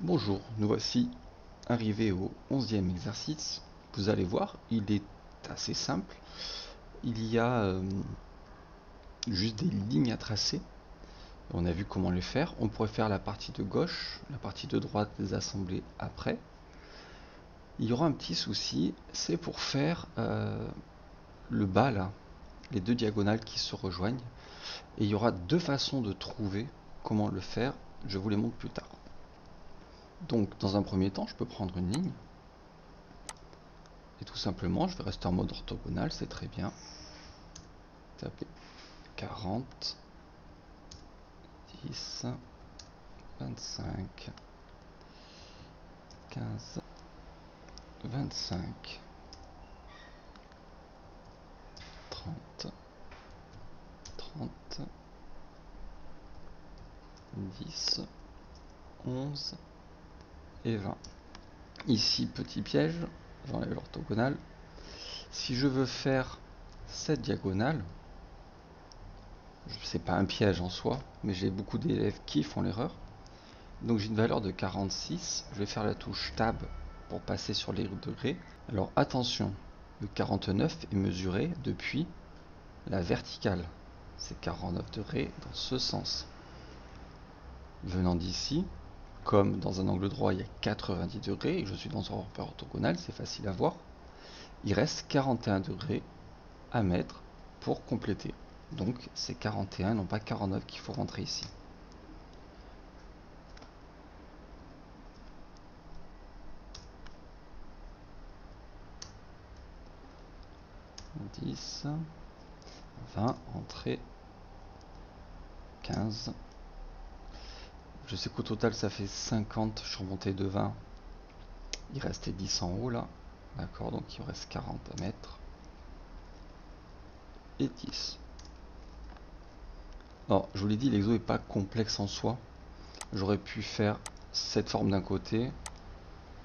Bonjour, nous voici arrivés au 11e exercice. Vous allez voir, il est assez simple. Il y a juste des lignes à tracer. On a vu comment le faire. On pourrait faire la partie de gauche, la partie de droite des assemblées après. Il y aura un petit souci, c'est pour faire le bas là, les deux diagonales qui se rejoignent. Et il y aura deux façons de trouver comment le faire. Je vous les montre plus tard. Donc dans un premier temps, je peux prendre une ligne. Et tout simplement, je vais rester en mode orthogonal, c'est très bien. Taper 40, 10, 25, 15, 25, 30, 30, 10, 11 et 20. Ici, petit piège, j'enlève l'orthogonale. Si je veux faire cette diagonale, c'est pas un piège en soi, mais j'ai beaucoup d'élèves qui font l'erreur. Donc j'ai une valeur de 46, je vais faire la touche Tab pour passer sur les degrés. Alors attention, le 49 est mesuré depuis la verticale. C'est 49 degrés dans ce sens. Venant d'ici, comme dans un angle droit il y a 90 degrés et je suis dans un repère orthogonal, c'est facile à voir, il reste 41 degrés à mettre pour compléter. Donc c'est 41 non pas 49 qu'il faut rentrer ici. « 10, 20, entrée, 15. Je sais qu'au total ça fait 50, je suis remonté de 20. Il restait 10 en haut là. D'accord, donc il me reste 40 à mettre. Et 10. Alors, je vous l'ai dit, l'exo n'est pas complexe en soi. J'aurais pu faire cette forme d'un côté,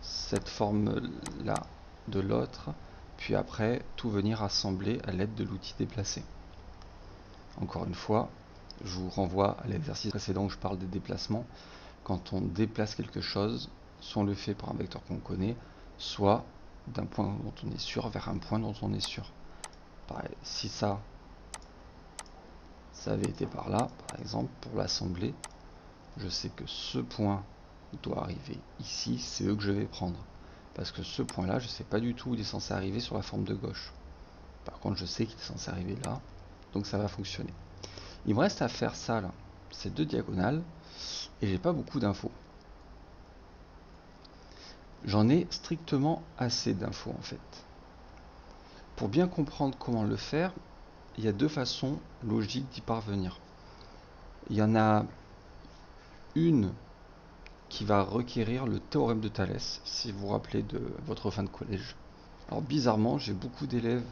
cette forme là de l'autre, puis après tout venir assembler à l'aide de l'outil déplacer. Encore une fois, je vous renvoie à l'exercice précédent où je parle des déplacements. Quand on déplace quelque chose, soit on le fait par un vecteur qu'on connaît, soit d'un point dont on est sûr vers un point dont on est sûr. Pareil, si ça avait été par là, par exemple, pour l'assembler, je sais que ce point doit arriver ici, c'est eux que je vais prendre. Parce que ce point-là, je ne sais pas du tout où il est censé arriver sur la forme de gauche. Par contre, je sais qu'il est censé arriver là, donc ça va fonctionner. Il me reste à faire ça, là, ces deux diagonales, et j'ai pas beaucoup d'infos. J'en ai strictement assez d'infos, en fait. Pour bien comprendre comment le faire, il y a deux façons logiques d'y parvenir. Il y en a une qui va requérir le théorème de Thalès, si vous vous rappelez de votre fin de collège. Alors bizarrement, j'ai beaucoup d'élèves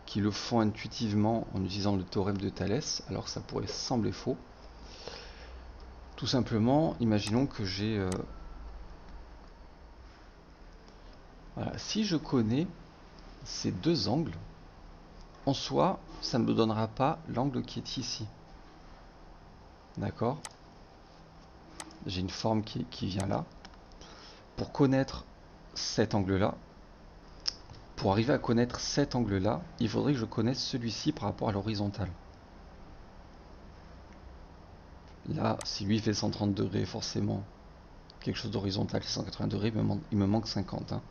qui le font intuitivement en utilisant le théorème de Thalès, alors que ça pourrait sembler faux. Tout simplement, imaginons que j'ai... voilà, si je connais ces deux angles, en soi, ça ne me donnera pas l'angle qui est ici. D'accord? J'ai une forme qui vient là. Pour connaître cet angle-là, pour arriver à connaître cet angle-là, il faudrait que je connaisse celui-ci par rapport à l'horizontale. Là, si lui fait 130 degrés, forcément, quelque chose d'horizontal, c'est 180 degrés, il me manque 50. Hein.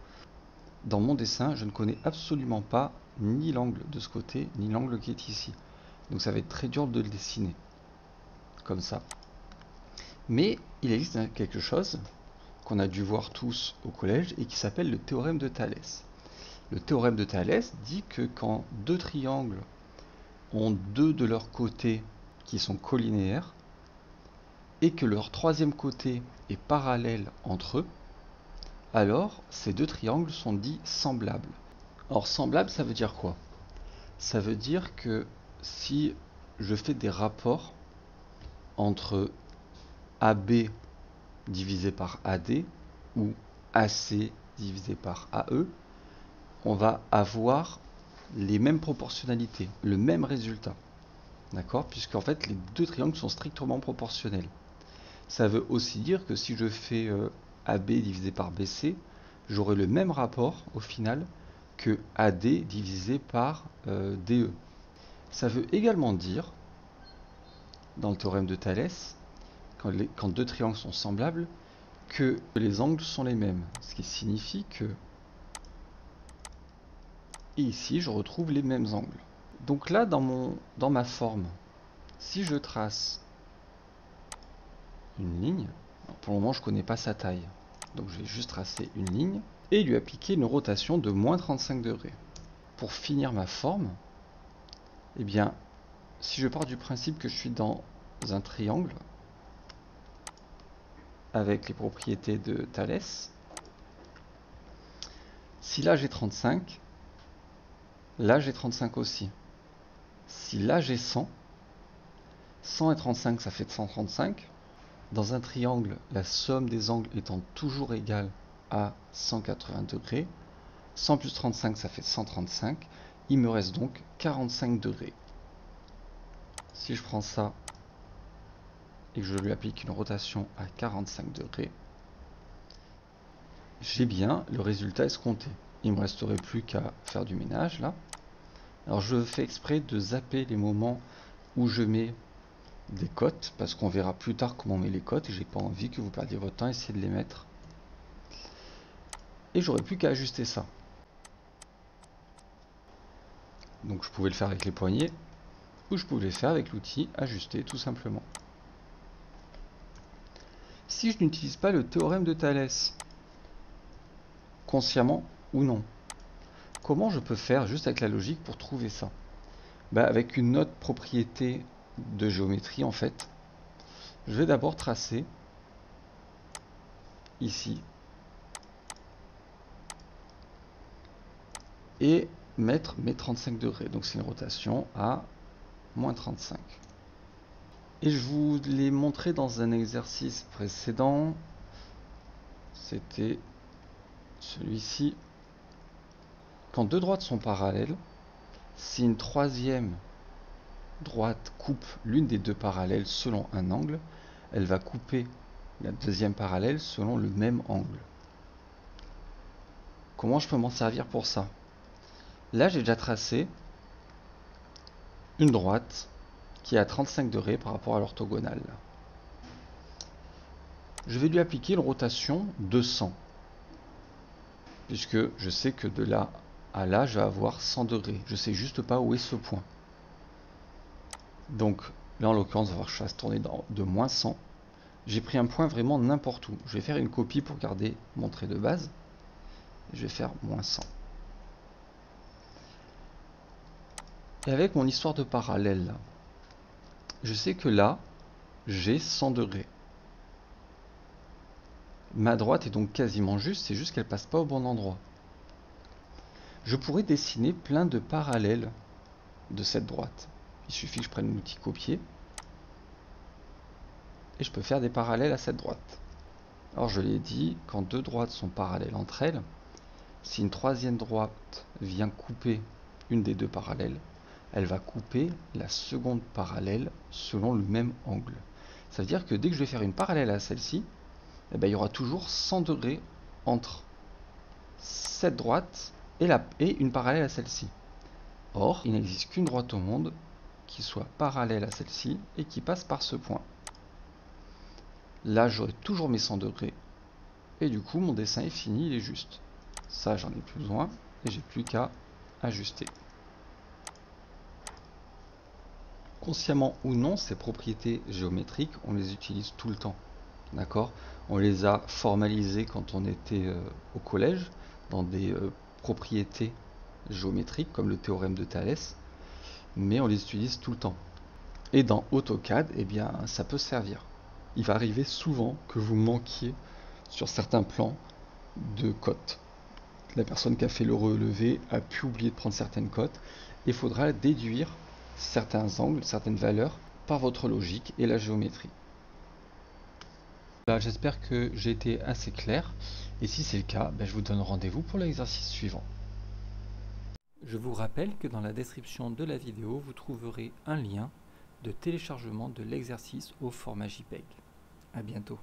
Dans mon dessin, je ne connais absolument pas ni l'angle de ce côté, ni l'angle qui est ici. Donc ça va être très dur de le dessiner, comme ça. Mais il existe quelque chose qu'on a dû voir tous au collège et qui s'appelle le théorème de Thalès. Le théorème de Thalès dit que quand deux triangles ont deux de leurs côtés qui sont collinéaires et que leur troisième côté est parallèle entre eux, alors ces deux triangles sont dits semblables. Or semblable, ça veut dire quoi? Ça veut dire que si je fais des rapports entre AB divisé par AD ou AC divisé par AE, on va avoir les mêmes proportionnalités, le même résultat. D'accord? Puisqu'en fait, les deux triangles sont strictement proportionnels. Ça veut aussi dire que si je fais AB divisé par BC, j'aurai le même rapport au final que AD divisé par DE. Ça veut également dire, dans le théorème de Thalès, quand deux triangles sont semblables, que les angles sont les mêmes. Ce qui signifie que, et ici, je retrouve les mêmes angles. Donc là, dans ma forme, si je trace une ligne, pour le moment, je ne connais pas sa taille. Donc je vais juste tracer une ligne et lui appliquer une rotation de moins 35 degrés. Pour finir ma forme, eh bien, si je pars du principe que je suis dans un triangle avec les propriétés de Thalès, si là j'ai 35, là j'ai 35 aussi. Si là j'ai 100, 100 et 35 ça fait 135. Dans un triangle, la somme des angles étant toujours égale à 180 degrés, 100 plus 35 ça fait 135, il me reste donc 45 degrés. Si je prends ça et que je lui applique une rotation à 45 degrés, j'ai bien le résultat escompté. Il ne me resterait plus qu'à faire du ménage là. Alors je fais exprès de zapper les moments où je mets des cotes, parce qu'on verra plus tard comment on met les cotes et j'ai pas envie que vous perdiez votre temps à essayer de les mettre. Et j'aurais plus qu'à ajuster ça. Donc je pouvais le faire avec les poignets ou je pouvais le faire avec l'outil ajuster tout simplement. Si je n'utilise pas le théorème de Thalès, consciemment ou non, comment je peux faire juste avec la logique pour trouver ça? Avec une autre propriété de géométrie en fait, je vais d'abord tracer ici et mettre mes 35 degrés. Donc c'est une rotation à moins 35. Et je vous l'ai montré dans un exercice précédent. C'était celui-ci. Quand deux droites sont parallèles, si une troisième droite coupe l'une des deux parallèles selon un angle, elle va couper la deuxième parallèle selon le même angle. Comment je peux m'en servir pour ça? Là, j'ai déjà tracé une droite qui est à 35 degrés par rapport à l'orthogonale. Je vais lui appliquer une rotation de 100, puisque je sais que de là à là, je vais avoir 100 degrés. Je ne sais juste pas où est ce point. Donc là, en l'occurrence, il va falloir que je fasse tourner de moins 100. J'ai pris un point vraiment n'importe où. Je vais faire une copie pour garder mon trait de base. Je vais faire moins 100. Et avec mon histoire de parallèle, je sais que là, j'ai 100 degrés. Ma droite est donc quasiment juste, c'est juste qu'elle passe pas au bon endroit. Je pourrais dessiner plein de parallèles de cette droite. Il suffit que je prenne l'outil copier. Et je peux faire des parallèles à cette droite. Alors je l'ai dit, quand deux droites sont parallèles entre elles, si une troisième droite vient couper une des deux parallèles, elle va couper la seconde parallèle selon le même angle. Ça veut dire que dès que je vais faire une parallèle à celle-ci, il y aura toujours 100 degrés entre cette droite et une parallèle à celle-ci. Or, il n'existe qu'une droite au monde qui soit parallèle à celle-ci et qui passe par ce point. Là, j'aurai toujours mes 100 degrés. Et du coup, mon dessin est fini, il est juste. Ça, j'en ai plus besoin. Et j'ai plus qu'à ajuster. Consciemment ou non, ces propriétés géométriques, on les utilise tout le temps. D'accord? On les a formalisées quand on était au collège, dans des propriétés géométriques, comme le théorème de Thalès. Mais on les utilise tout le temps. Et dans AutoCAD, eh bien, ça peut servir. Il va arriver souvent que vous manquiez sur certains plans de cotes. La personne qui a fait le relevé a pu oublier de prendre certaines cotes et il faudra déduire certains angles, certaines valeurs par votre logique et la géométrie. Voilà, j'espère que j'ai été assez clair et si c'est le cas, je vous donne rendez-vous pour l'exercice suivant. Je vous rappelle que dans la description de la vidéo, vous trouverez un lien de téléchargement de l'exercice au format JPEG. À bientôt.